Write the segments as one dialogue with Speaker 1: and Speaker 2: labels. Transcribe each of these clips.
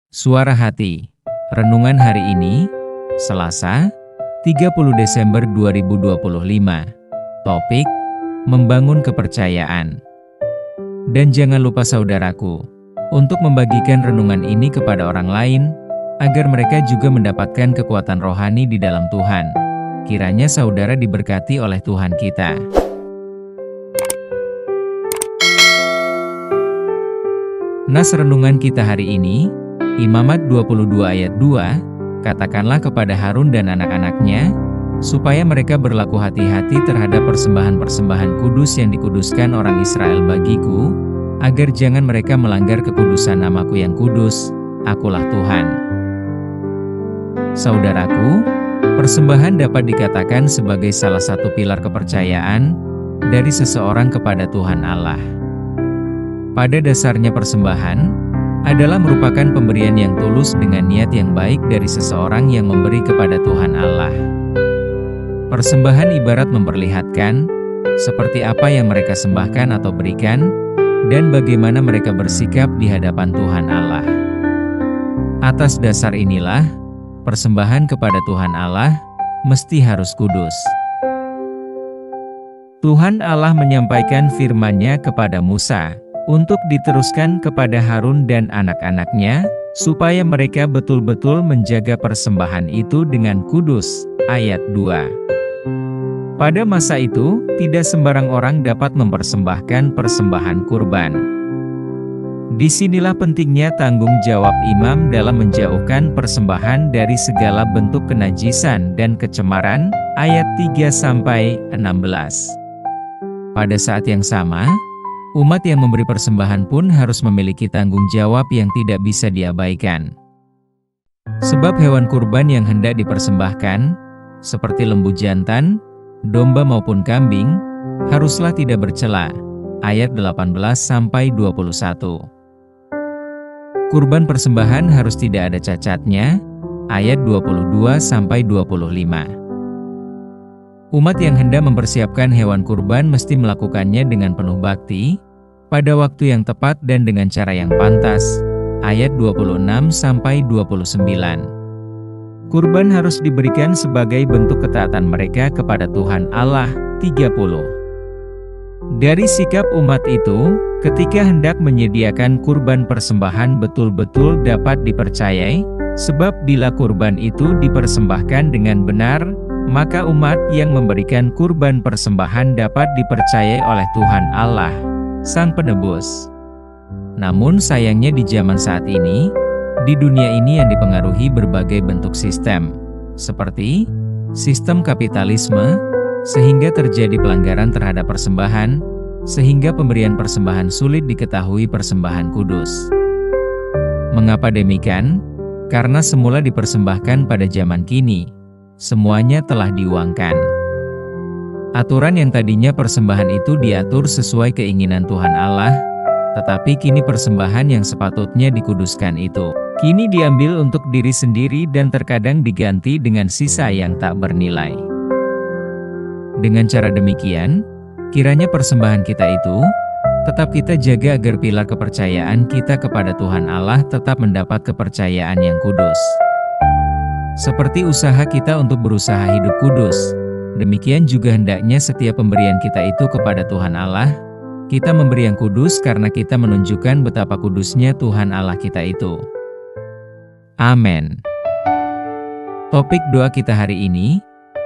Speaker 1: Suara Hati. Renungan hari ini, Selasa, 30 Desember 2025. Topik, membangun kepercayaan. Dan jangan lupa saudaraku, untuk membagikan renungan ini kepada orang lain, agar mereka juga mendapatkan kekuatan rohani di dalam Tuhan. Kiranya saudara diberkati oleh Tuhan kita. Nas renungan kita hari ini, Imamat 22 ayat 2, katakanlah kepada Harun dan anak-anaknya, supaya mereka berlaku hati-hati terhadap persembahan-persembahan kudus yang dikuduskan orang Israel bagiku, agar jangan mereka melanggar kekudusan namaku yang kudus, akulah Tuhan. Saudaraku, persembahan dapat dikatakan sebagai salah satu pilar kepercayaan dari seseorang kepada Tuhan Allah. Pada dasarnya persembahan adalah merupakan pemberian yang tulus dengan niat yang baik dari seseorang yang memberi kepada Tuhan Allah. Persembahan ibarat memperlihatkan seperti apa yang mereka sembahkan atau berikan, dan bagaimana mereka bersikap di hadapan Tuhan Allah. Atas dasar inilah, persembahan kepada Tuhan Allah mesti harus kudus. Tuhan Allah menyampaikan firman-Nya kepada Musa, untuk diteruskan kepada Harun dan anak-anaknya, supaya mereka betul-betul menjaga persembahan itu dengan kudus. Ayat 2. Pada masa itu, tidak sembarang orang dapat mempersembahkan persembahan kurban. Disinilah pentingnya tanggung jawab imam dalam menjauhkan persembahan dari segala bentuk kenajisan dan kecemaran. Ayat 3-16. Pada saat yang sama, umat yang memberi persembahan pun harus memiliki tanggung jawab yang tidak bisa diabaikan. Sebab hewan kurban yang hendak dipersembahkan, seperti lembu jantan, domba maupun kambing, haruslah tidak bercela. Ayat 18-21. Kurban persembahan harus tidak ada cacatnya. Ayat 22-25. Umat yang hendak mempersiapkan hewan kurban mesti melakukannya dengan penuh bakti, pada waktu yang tepat dan dengan cara yang pantas. Ayat 26-29. Kurban harus diberikan sebagai bentuk ketaatan mereka kepada Tuhan Allah. 30. Dari sikap umat itu, ketika hendak menyediakan kurban persembahan betul-betul dapat dipercayai, sebab bila kurban itu dipersembahkan dengan benar, maka umat yang memberikan kurban persembahan dapat dipercayai oleh Tuhan Allah, Sang Penebus. Namun sayangnya di zaman saat ini, di dunia ini yang dipengaruhi berbagai bentuk sistem, seperti sistem kapitalisme, sehingga terjadi pelanggaran terhadap persembahan, sehingga pemberian persembahan sulit diketahui persembahan kudus. Mengapa demikian? Karena semula dipersembahkan pada zaman kini, semuanya telah diuangkan. Aturan yang tadinya persembahan itu diatur sesuai keinginan Tuhan Allah, tetapi kini persembahan yang sepatutnya dikuduskan itu, kini diambil untuk diri sendiri dan terkadang diganti dengan sisa yang tak bernilai. Dengan cara demikian, kiranya persembahan kita itu, tetap kita jaga agar pilar kepercayaan kita kepada Tuhan Allah tetap mendapat kepercayaan yang kudus. Seperti usaha kita untuk berusaha hidup kudus, demikian juga hendaknya setiap pemberian kita itu kepada Tuhan Allah, kita memberi yang kudus karena kita menunjukkan betapa kudusnya Tuhan Allah kita itu. Amin. Topik doa kita hari ini,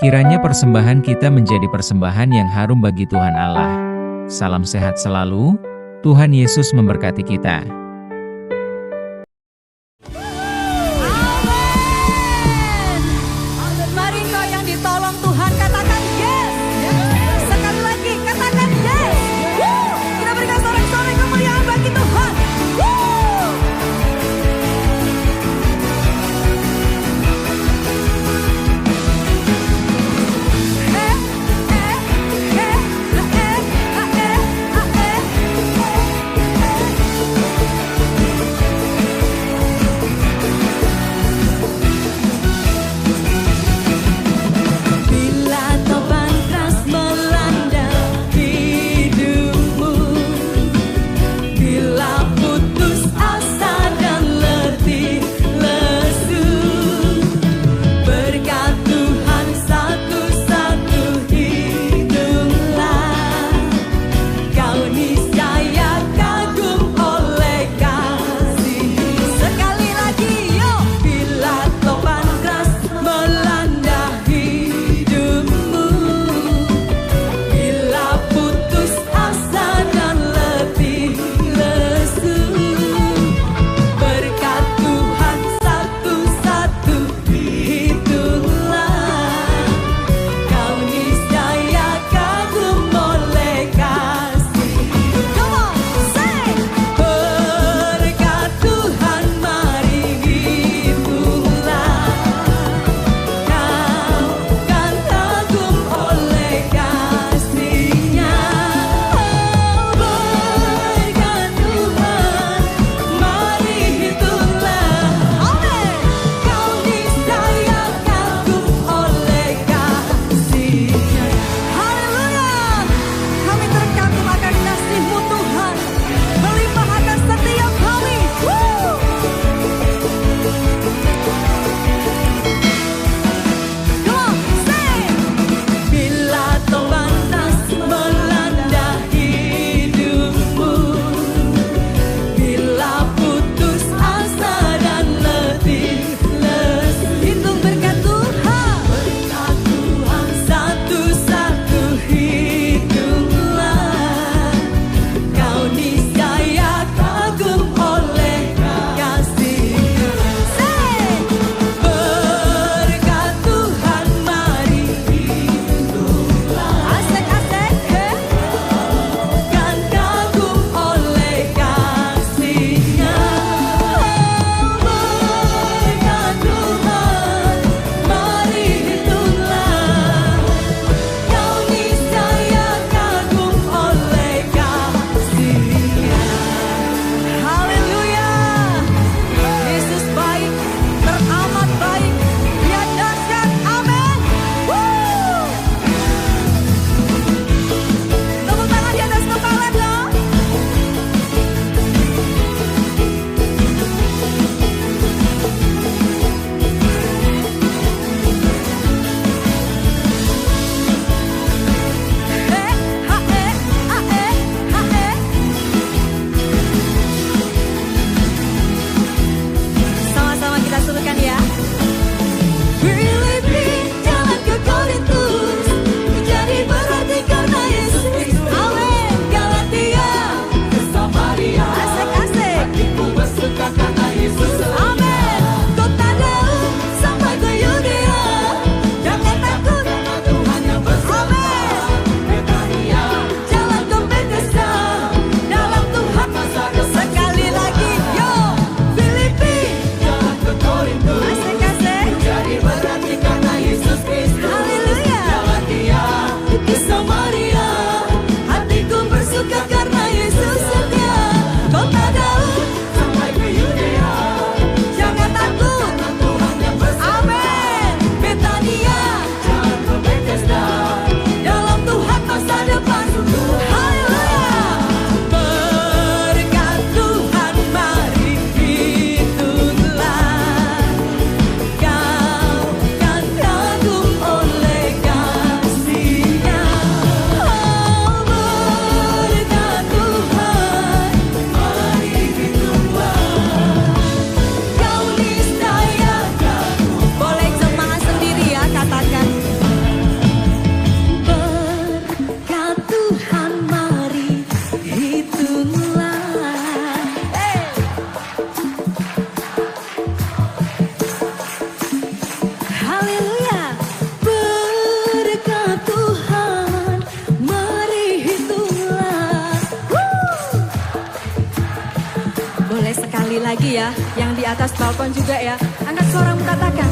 Speaker 1: kiranya persembahan kita menjadi persembahan yang harum bagi Tuhan Allah. Salam sehat selalu, Tuhan Yesus memberkati kita.
Speaker 2: Tolong Tuhan, katakan yes. Sekali lagi katakan yes. Kita berikan sorak-sorai kemuliaan bagi Tuhan. sekali lagi ya, yang di atas balkon juga ya. Angkat suaramu katakan,